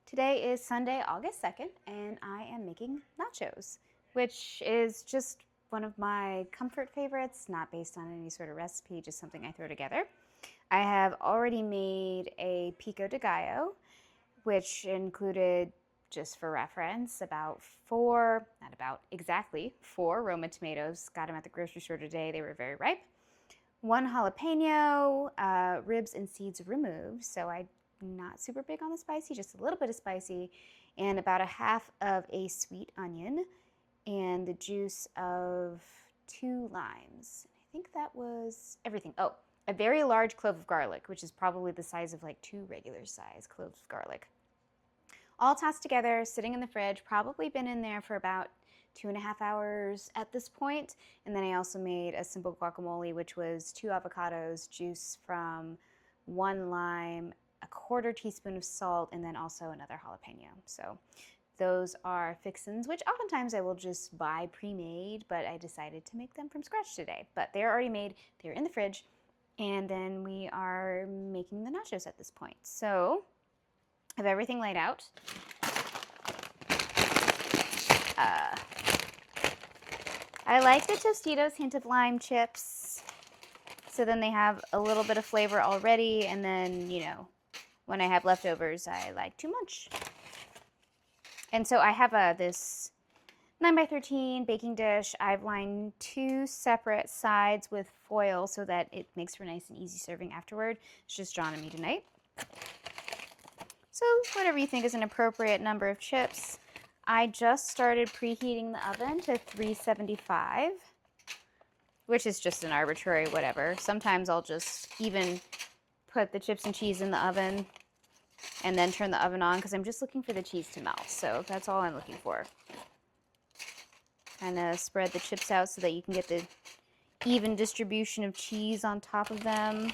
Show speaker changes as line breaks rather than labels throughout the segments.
Today is Sunday, August 2nd, and I am making nachos, which is just one of my comfort favorites, not based on any sort of recipe, just something I throw together. I have already made a pico de gallo, which included, just for reference, exactly four Roma tomatoes. Got them at the grocery store today. They were very ripe. One jalapeno, ribs and seeds removed, so I'm not super big on the spicy, just a little bit of spicy, and about a half of a sweet onion, and the juice of 2 limes. I think that was everything. Oh, a very large clove of garlic, which is probably the size of like 2 regular size cloves of garlic. All tossed together, sitting in the fridge, probably been in there for about 2.5 hours at this point. And then I also made a simple guacamole, which was 2 avocados, juice from 1 lime, a 1/4 teaspoon of salt, and then also another jalapeno. So those are fixins, which oftentimes I will just buy pre-made, but I decided to make them from scratch today. But they're already made, they're in the fridge, and then we are making the nachos at this point. So I have everything laid out. I like the Tostitos hint of lime chips, so then they have a little bit of flavor already, and then, you know, when I have leftovers, I like too much. And so I have this 9x13 baking dish. I've lined 2 separate sides with foil so that it makes for nice and easy serving afterward. It's just drawn on me tonight. So whatever you think is an appropriate number of chips. I just started preheating the oven to 375, which is just an arbitrary whatever. Sometimes I'll just even put the chips and cheese in the oven and then turn the oven on because I'm just looking for the cheese to melt. So that's all I'm looking for. Kind of spread the chips out so that you can get the even distribution of cheese on top of them.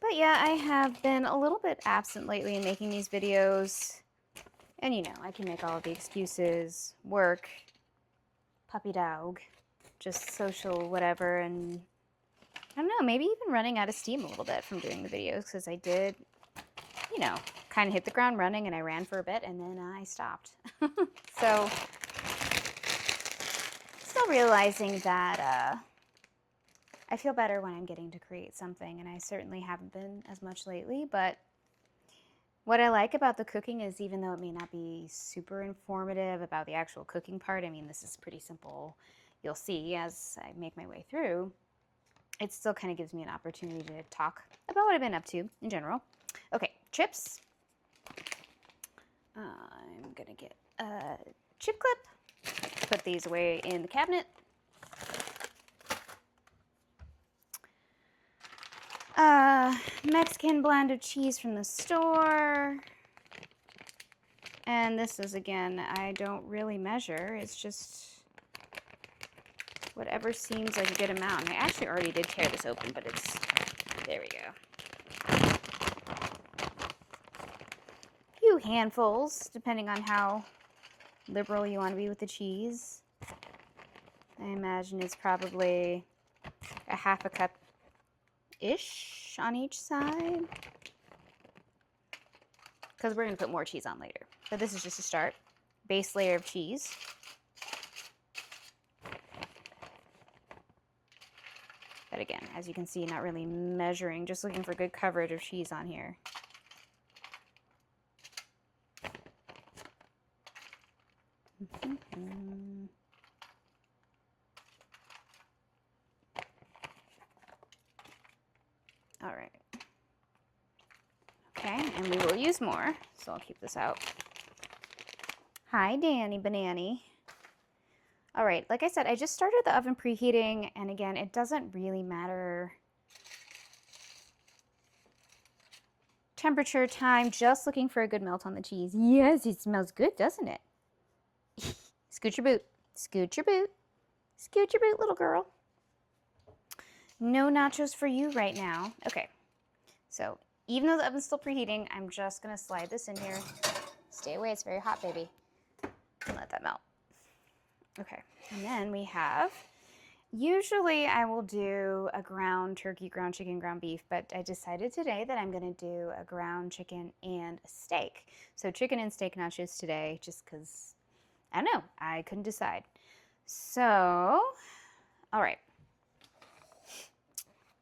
But yeah, I have been a little bit absent lately in making these videos. And you know, I can make all of the excuses, work, puppy dog, just social whatever, and I don't know, maybe even running out of steam a little bit from doing the videos because I did, you know, kind of hit the ground running and I ran for a bit and then I stopped. So, still realizing that I feel better when I'm getting to create something, and I certainly haven't been as much lately, but what I like about the cooking is even though it may not be super informative about the actual cooking part, I mean, this is pretty simple, you'll see as I make my way through, it still kind of gives me an opportunity to talk about what I've been up to in general. Okay, chips. I'm gonna get a chip clip, put these away in the cabinet. Mexican blend of cheese from the store. And this is, again, I don't really measure. It's just whatever seems like a good amount. And I actually already did tear this open, but it's, there we go. A few handfuls, depending on how liberal you want to be with the cheese. I imagine it's probably a 1/2 cup-ish on each side, because we're going to put more cheese on later. But this is just a start. Base layer of cheese. But again, as you can see, not really measuring, just looking for good coverage of cheese on here. All right. Okay, and we will use more, so I'll keep this out. Hi, Danny Banani. All right, like I said, I just started the oven preheating, and again, it doesn't really matter temperature, time, just looking for a good melt on the cheese. Yes, it smells good, doesn't it? Scoot your boot, scoot your boot, scoot your boot, little girl. No nachos for you right now. Okay, so even though the oven's still preheating, I'm just gonna slide this in here. Stay away, it's very hot, baby. let that melt. Okay, and then we have, usually I will do a ground turkey, ground chicken, ground beef, but I decided today that I'm going to do a ground chicken and a steak. So chicken and steak nachos today, just because, I don't know, I couldn't decide. So, all right.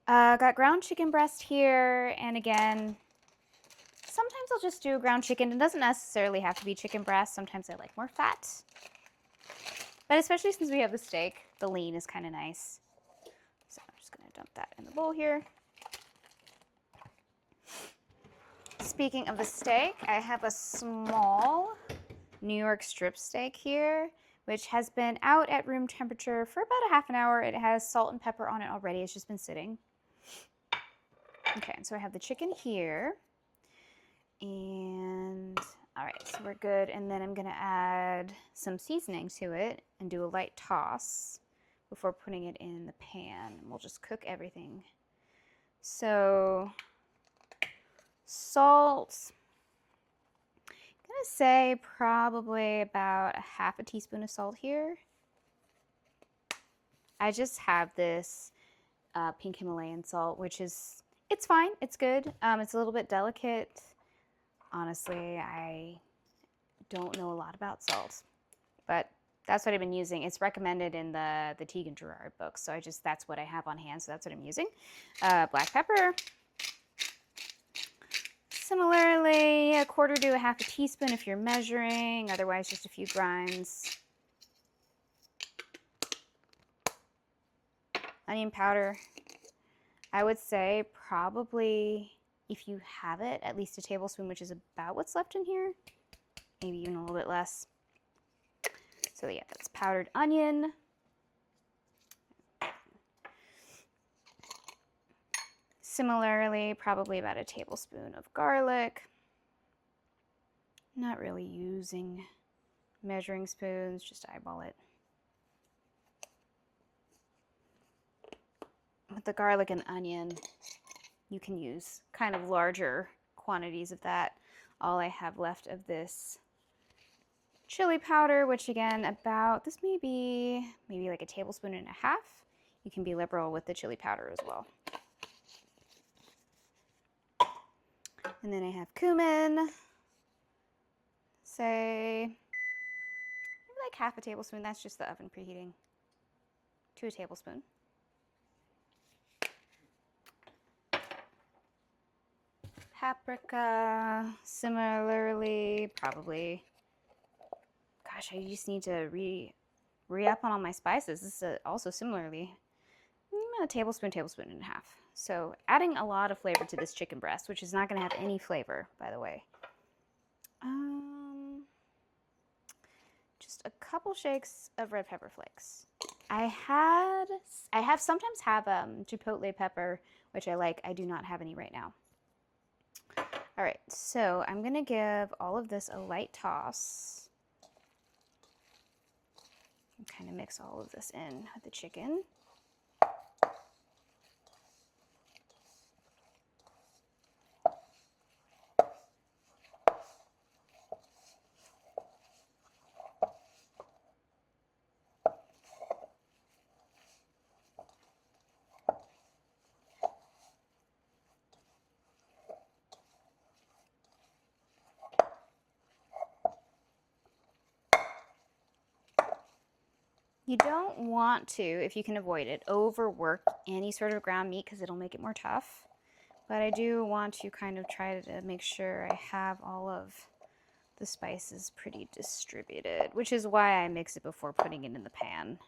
Got ground chicken breast here, and again, sometimes I'll just do ground chicken. It doesn't necessarily have to be chicken breast. Sometimes I like more fat. But especially since we have the steak, the lean is kind of nice. So I'm just going to dump that in the bowl here. Speaking of the steak, I have a small New York strip steak here, which has been out at room temperature for about a half an hour. It has salt and pepper on it already. It's just been sitting. Okay, so I have the chicken here. And all right, so we're good. And then I'm going to add some seasoning to it and do a light toss before putting it in the pan. We'll just cook everything. So salt, I'm going to say probably about a half a teaspoon of salt here. I just have this pink Himalayan salt, which is, it's fine. It's good. It's a little bit delicate. Honestly, I don't know a lot about salt, but that's what I've been using. It's recommended in the Tegan Gerard book, so that's what I have on hand, so that's what I'm using. Black pepper. Similarly, a quarter to a half a teaspoon if you're measuring, otherwise just a few grinds. Onion powder. I would say probably, if you have it, at least a tablespoon, which is about what's left in here. Maybe even a little bit less. So yeah, that's powdered onion. Similarly, probably about a tablespoon of garlic. Not really using measuring spoons, just eyeball it. With the garlic and onion, you can use kind of larger quantities of that. All I have left of this chili powder, which again, about, this may be maybe like a tablespoon and a half. You can be liberal with the chili powder as well. And then I have cumin, say maybe like half a tablespoon. That's just the oven preheating. To a tablespoon. Paprika, similarly, probably, gosh, I just need to re-up on all my spices. This is also similarly a tablespoon, tablespoon and a half. So adding a lot of flavor to this chicken breast, which is not going to have any flavor, by the way. Just a couple shakes of red pepper flakes. I sometimes have chipotle pepper, which I like. I do not have any right now. All right, so I'm gonna give all of this a light toss. Kind of mix all of this in with the chicken. You don't want to, if you can avoid it, overwork any sort of ground meat because it'll make it more tough. But I do want to kind of try to make sure I have all of the spices pretty distributed, which is why I mix it before putting it in the pan.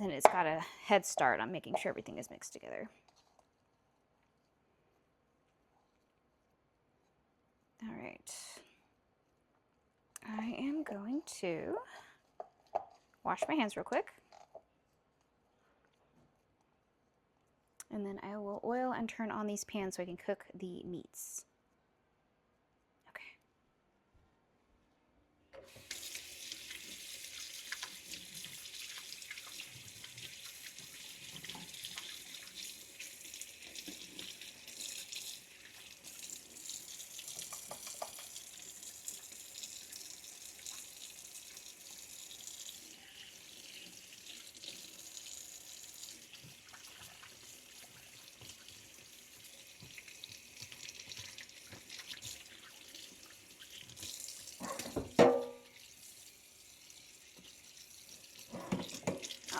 And it's got a head start on making sure everything is mixed together. All right. I am going to wash my hands real quick. And then I will oil and turn on these pans so I can cook the meats. Okay.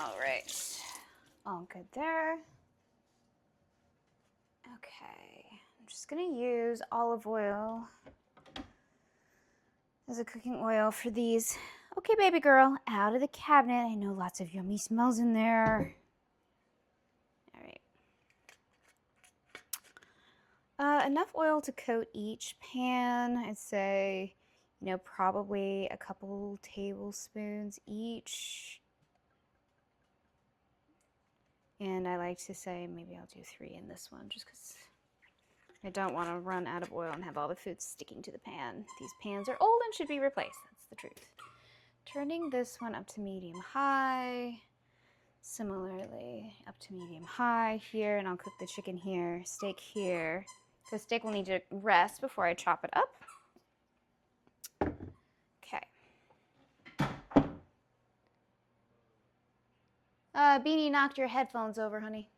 All right, all good there. Okay, I'm just gonna use olive oil as a cooking oil for these. Okay, baby girl, out of the cabinet. I know lots of yummy smells in there. All right. Enough oil to coat each pan. I'd say, you know, probably a couple tablespoons each. And I like to say maybe I'll do 3 in this one just because I don't want to run out of oil and have all the food sticking to the pan. These pans are old and should be replaced. That's the truth. Turning this one up to medium-high. Similarly, up to medium-high here, and I'll cook the chicken here, steak here. The steak will need to rest before I chop it up. Okay. Beanie knocked your headphones over, honey.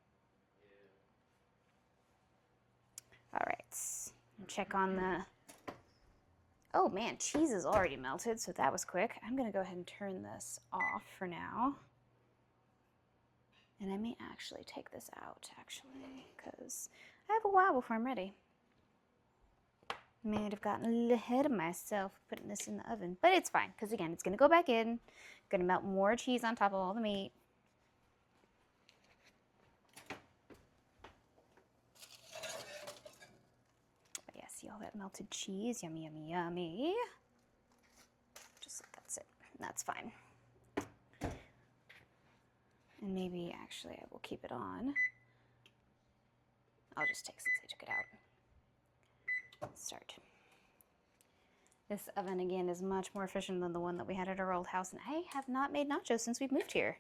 All right. Check on the... Oh man, cheese is already melted, so that was quick. I'm gonna go ahead and turn this off for now. And I may actually take this out, actually, because I have a while before I'm ready. May have gotten a little ahead of myself putting this in the oven, but it's fine, because again, it's gonna go back in, gonna melt more cheese on top of all the meat. See all that melted cheese? Yummy, yummy, yummy. Just that's it. That's fine. And maybe actually I will keep it on. I'll just take since I took it out. Start. This oven again is much more efficient than the one that we had at our old house, and I have not made nachos since we've moved here,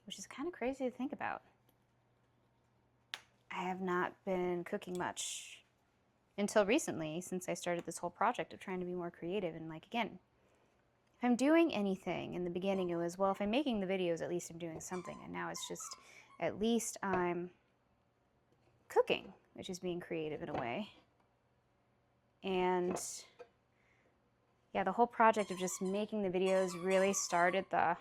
which is kind of crazy to think about. I have not been cooking much until recently, since I started this whole project of trying to be more creative. And like, again, if I'm doing anything, in the beginning it was, well, if I'm making the videos, at least I'm doing something. And now it's just, at least I'm cooking, which is being creative in a way. And yeah, the whole project of just making the videos really started the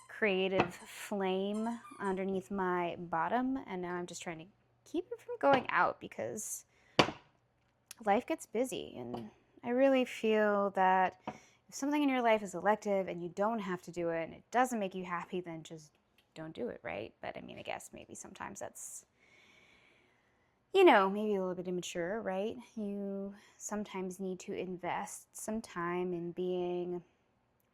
creative flame underneath my bottom. And now I'm just trying to keep it from going out because life gets busy, and I really feel that if something in your life is elective and you don't have to do it and it doesn't make you happy, then just don't do it, right? But I mean, I guess maybe sometimes that's, you know, maybe a little bit immature, right? You sometimes need to invest some time in being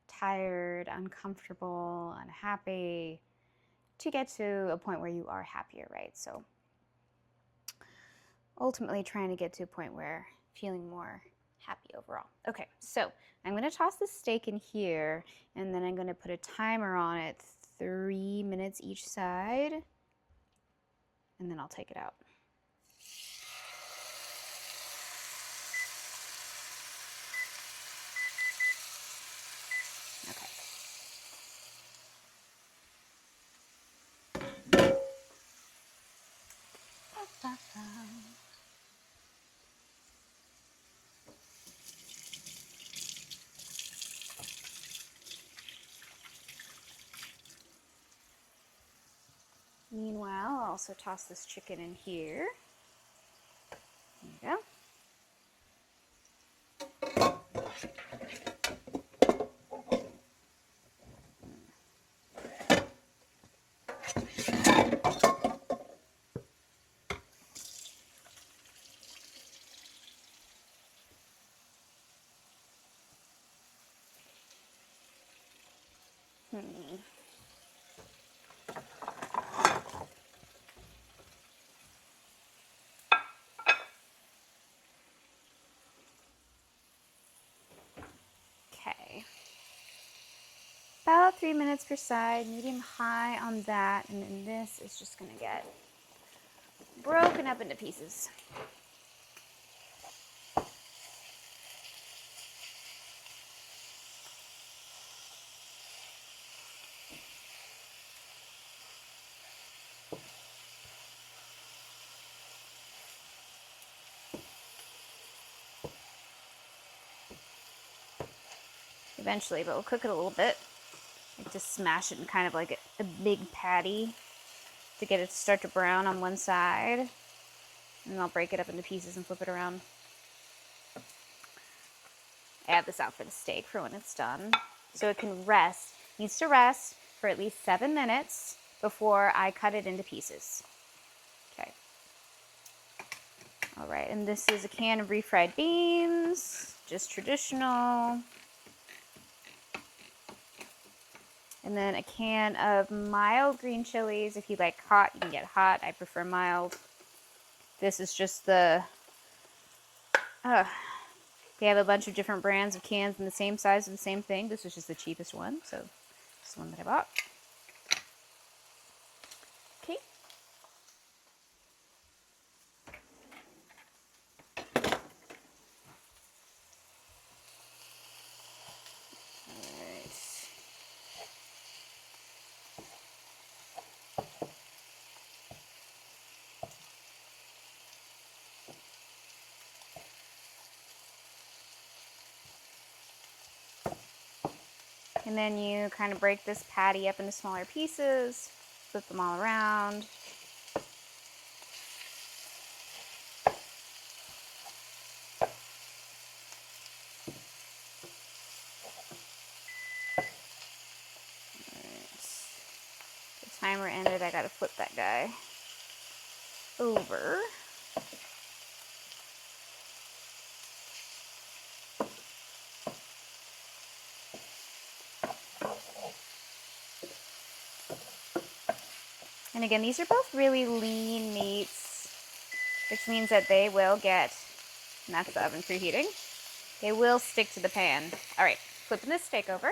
tired, uncomfortable, unhappy to get to a point where you are happier, right? So ultimately trying to get to a point where feeling more happy overall. Okay, so I'm going to toss the steak in here, and then I'm going to put a timer on it, 3 minutes each side, and then I'll take it out. Meanwhile, I'll also toss this chicken in here. There you go. Okay. About 3 minutes per side, medium high on that, and then this is just going to get broken up into pieces. Eventually, but we'll cook it a little bit. like to smash it in kind of like a big patty to get it to start to brown on one side. And then I'll break it up into pieces and flip it around. Add this out for the steak for when it's done. So it can rest, needs to rest for at least 7 minutes before I cut it into pieces. Okay. All right, and this is a can of refried beans, just traditional. And then a can of mild green chilies. If you like hot, you can get hot. I prefer mild. This is just the, they have a bunch of different brands of cans in the same size of the same thing. This was just the cheapest one, so this is the one that I bought. Okay. And then you kind of break this patty up into smaller pieces, flip them all around. Alright. The timer ended, I gotta flip that guy over. And again, these are both really lean meats, which means that they will get, and that's the oven preheating, they will stick to the pan. All right, flipping this steak over.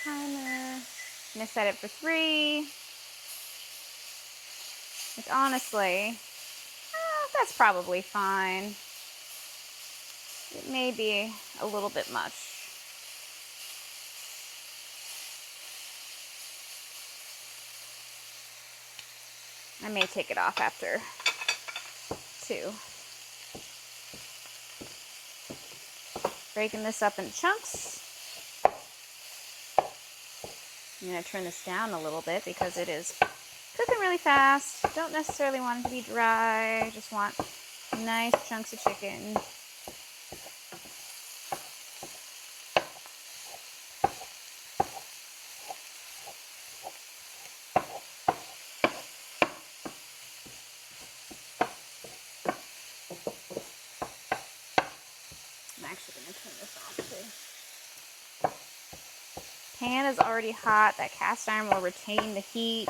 Timer, I'm gonna set it for 3. Which honestly, that's probably fine. It may be a little bit much. I may take it off after 2. Breaking this up in chunks. I'm going to turn this down a little bit because it is cooking really fast. Don't necessarily want it to be dry. I just want nice chunks of chicken. I'm actually going to turn this off too. Pan is already hot. That cast iron will retain the heat.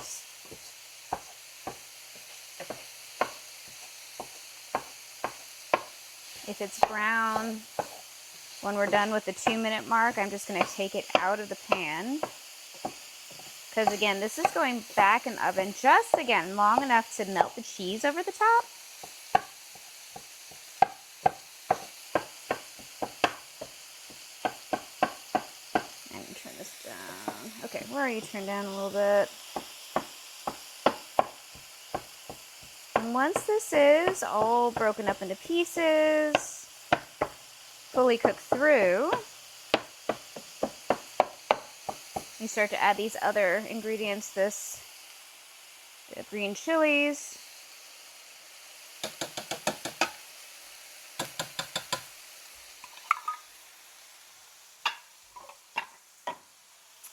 If it's brown, when we're done with the 2-minute mark, I'm just going to take it out of the pan. Because again, this is going back in the oven just, again, long enough to melt the cheese over the top. I'm going to turn this down. Okay, where are you? Turn down a little bit. And once this is all broken up into pieces, fully cooked through, you start to add these other ingredients, the green chilies,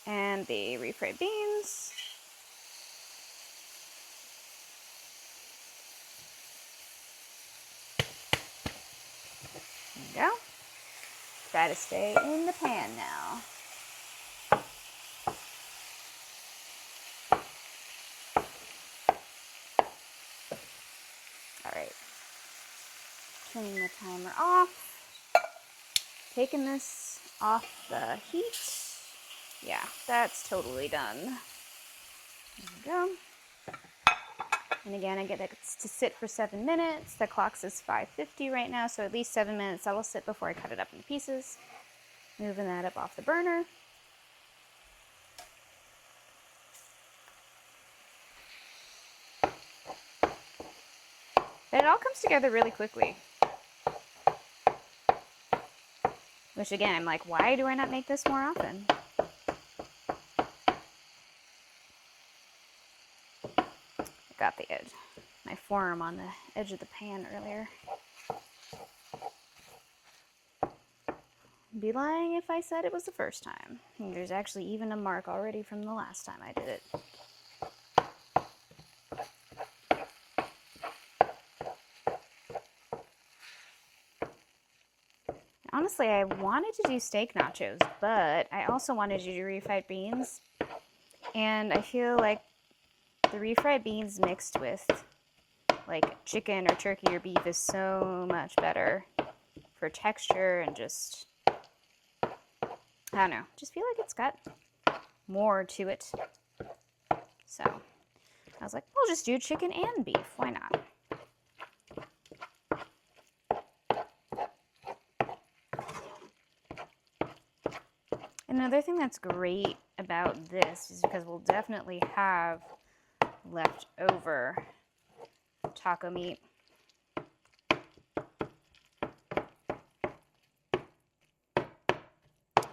and the refried beans. There you go. Try to stay in the pan now. All right. Turning the timer off. Taking this off the heat. Yeah, that's totally done. There we go. And again, I get it to sit for 7 minutes. The clock says 5:50 right now, so at least 7 minutes that'll sit before I cut it up into pieces. Moving that up off the burner. But it all comes together really quickly. Which again, I'm like, why do I not make this more often? I got the edge, my forearm on the edge of the pan earlier. I'd be lying if I said it was the first time. And there's actually even a mark already from the last time I did it. Honestly, I wanted to do steak nachos, but I also wanted to do refried beans. And I feel like the refried beans mixed with like chicken or turkey or beef is so much better for texture and just, I don't know, just feel like it's got more to it. So I was like, we'll just do chicken and beef. Why not? Another thing that's great about this is because we'll definitely have leftover taco meat.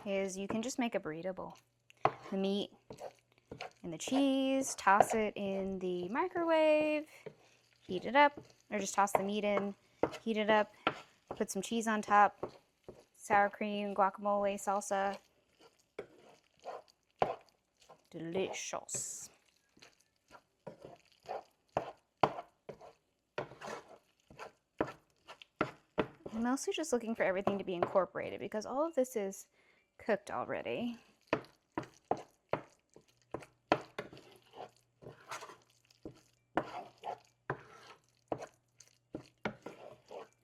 Is you can just make a burrito bowl. The meat and the cheese, toss it in the microwave, heat it up, or just toss the meat in, heat it up, put some cheese on top, sour cream, guacamole, salsa. Delicious. I'm mostly just looking for everything to be incorporated because all of this is cooked already.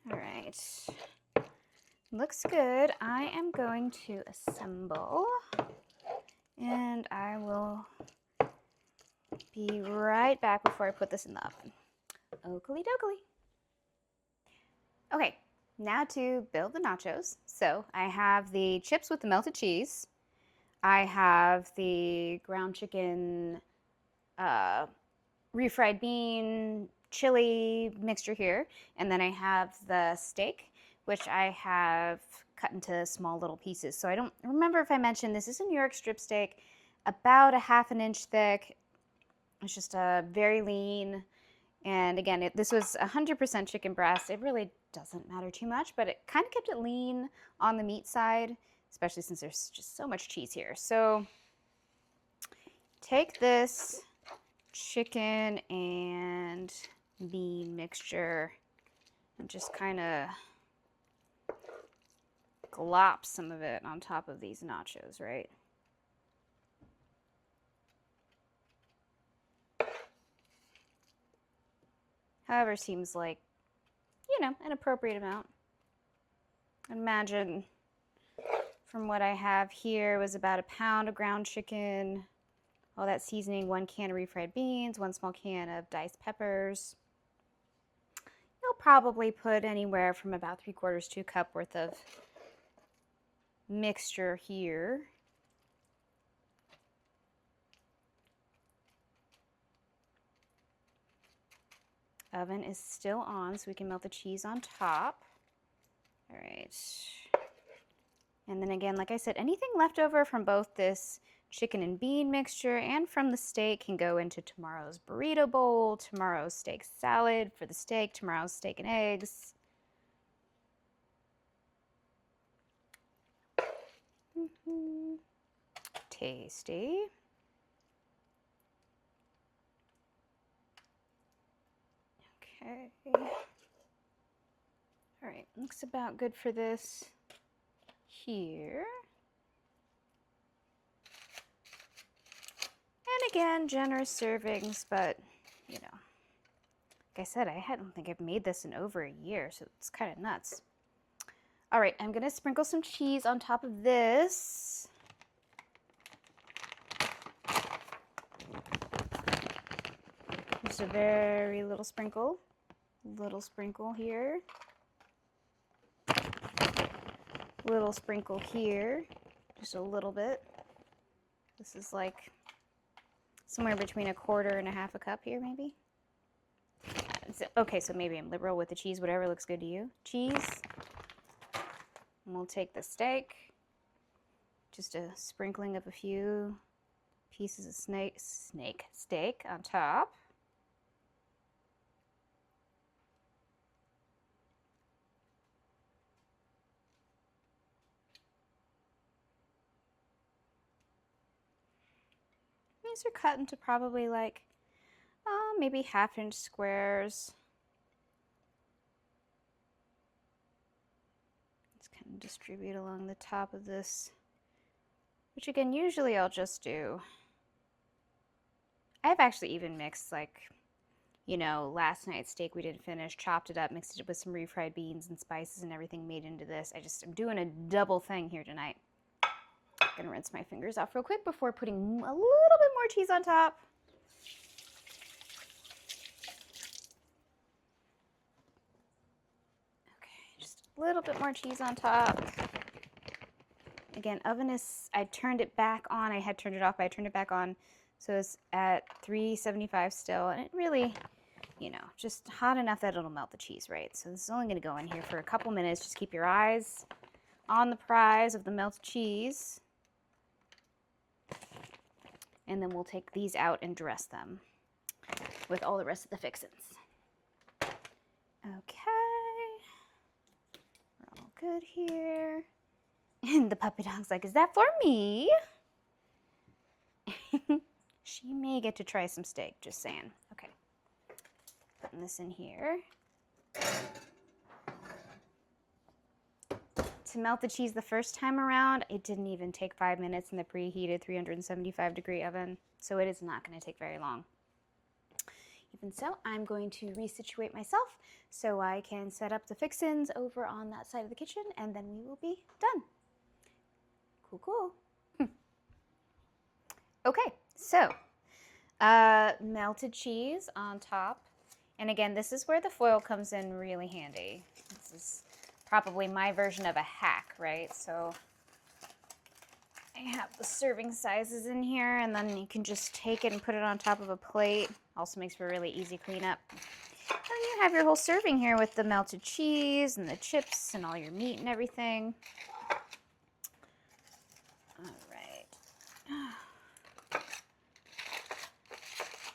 All right. Looks good. I am going to assemble and I will be right back before I put this in the oven. Oakley dokley. Okay, now to build the nachos. So I have the chips with the melted cheese. I have the ground chicken, refried bean, chili mixture here. And then I have the steak, which I have cut into small little pieces. So I don't remember if I mentioned this is a New York strip steak, about a ½ inch thick. It's just very lean. And again, this was 100% chicken breast. It really doesn't matter too much, but it kind of kept it lean on the meat side, especially since there's just so much cheese here. So take this chicken and bean mixture and just kind of glop some of it on top of these nachos, right? However, seems like, you know, an appropriate amount. Imagine from what I have here was about a pound of ground chicken, all that seasoning, 1 can of refried beans, 1 small can of diced peppers. You'll probably put anywhere from about 3/4 to a cup worth of mixture here. Oven is still on, so we can melt the cheese on top. All right. And then again, like I said, anything left over from both this chicken and bean mixture and from the steak can go into tomorrow's burrito bowl, tomorrow's steak salad for the steak, tomorrow's steak and eggs. Tasty. Okay. All right, looks about good for this here. And again, generous servings, but you know, like I said, I don't think I've made this in over a year, so it's kind of nuts. All right, I'm gonna sprinkle some cheese on top of this. Just a very little sprinkle here. Little sprinkle here, just a little bit. This is like somewhere between 1/4 and 1/2 cup here, maybe. Okay, so maybe I'm liberal with the cheese, whatever looks good to you. Cheese. And we'll take the steak. Just a sprinkling of a few pieces of steak on top. These are cut into probably like, maybe 1/2-inch squares. Just kind of distribute along the top of this, which again, usually I'll just do. I've actually even mixed, like, you know, last night's steak we didn't finish, chopped it up, mixed it with some refried beans and spices and everything made into this. I'm doing a double thing here tonight. I'm gonna rinse my fingers off real quick before putting a little bit more cheese on top. Okay, just a little bit more cheese on top. Again, oven is, I turned it back on. I had turned it off, but I turned it back on. So it's at 375 still, and it really, you know, just hot enough that it'll melt the cheese, right? So this is only gonna go in here for a couple minutes. Just keep your eyes on the prize of the melted cheese. And then we'll take these out and dress them with all the rest of the fixins. Okay, we're all good here. And the puppy dog's like, is that for me? She may get to try some steak, just saying. Okay, putting this in here. To melt the cheese the first time around, it didn't even take 5 minutes in the preheated 375-degree oven, so it is not going to take very long. Even so, I'm going to resituate myself so I can set up the fixins over on that side of the kitchen, and then we will be done. Cool, cool. Okay, so melted cheese on top. And again, this is where the foil comes in really handy. This is probably my version of a hack, right? So I have the serving sizes in here, and then you can just take it and put it on top of a plate. Also makes for a really easy cleanup. And you have your whole serving here with the melted cheese and the chips and all your meat and everything. All right.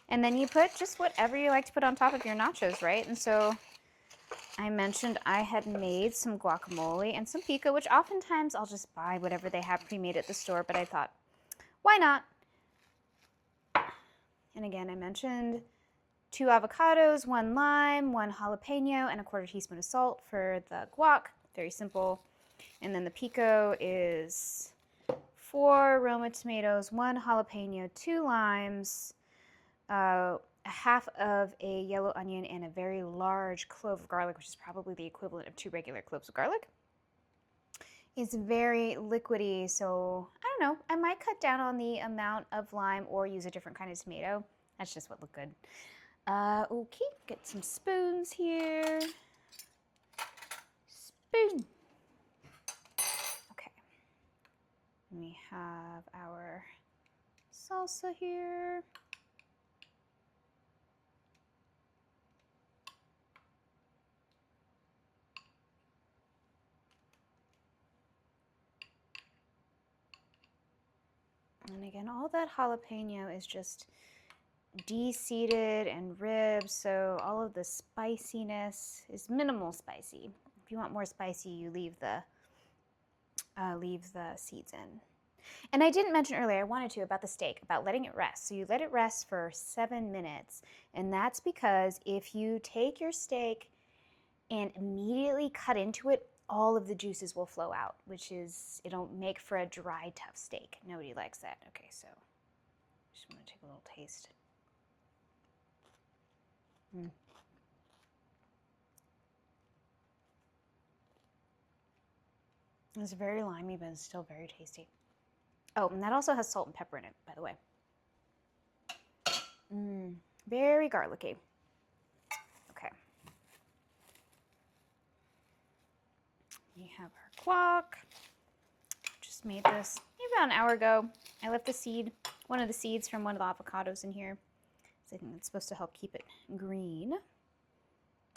And then you put just whatever you like to put on top of your nachos, right? And so I mentioned I had made some guacamole and some pico, which oftentimes I'll just buy whatever they have pre-made at the store, but I thought, why not? And again, I mentioned 2 avocados, 1 lime, 1 jalapeno, and a 1/4 teaspoon of salt for the guac. Very simple. And then the pico is 4 Roma tomatoes, 1 jalapeno, 2 limes, 1/2 of a yellow onion, and a very large clove of garlic, which is probably the equivalent of 2 regular cloves of garlic. It's very liquidy, so I don't know. I might cut down on the amount of lime or use a different kind of tomato. That's just what looked good. Okay, get some spoons here. Spoon. Okay. We have our salsa here. And again, all that jalapeno is just de-seeded and ribbed, so all of the spiciness is minimal spicy. If you want more spicy, you leave the seeds in. And I didn't mention earlier, I wanted to, about the steak, about letting it rest. So you let it rest for 7 minutes, and that's because if you take your steak and immediately cut into it, all of the juices will flow out, it'll make for a dry, tough steak. Nobody likes that. Okay, so just want to take a little taste. It's very limey, but it's still very tasty. Oh, and that also has salt and pepper in it, by the way. Very garlicky. Okay. We have our guac. Just made this maybe about an hour ago. I left one of the seeds from one of the avocados in here. So I think it's supposed to help keep it green.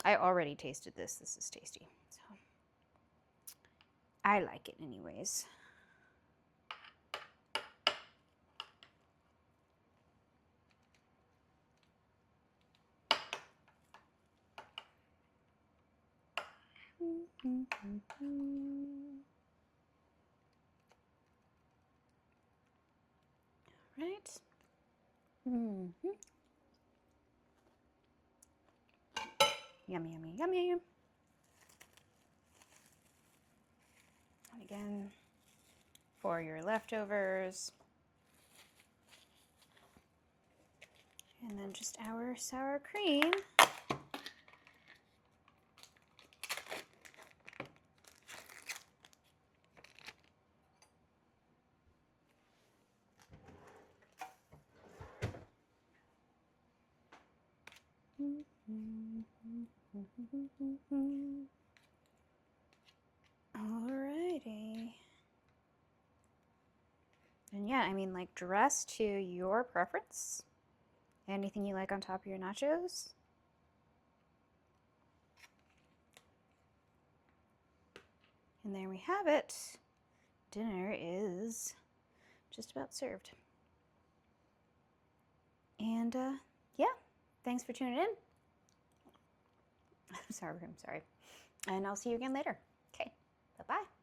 I already tasted this. This is tasty. So I like it anyways. Right. Yummy, yummy, yummy. And again, for your leftovers. And then just our sour cream. Alrighty. And yeah, I mean, like, dress to your preference. Anything you like on top of your nachos. And there we have it. Dinner is just about served. And yeah, thanks for tuning in. I'm sorry. And I'll see you again later. Okay, bye-bye.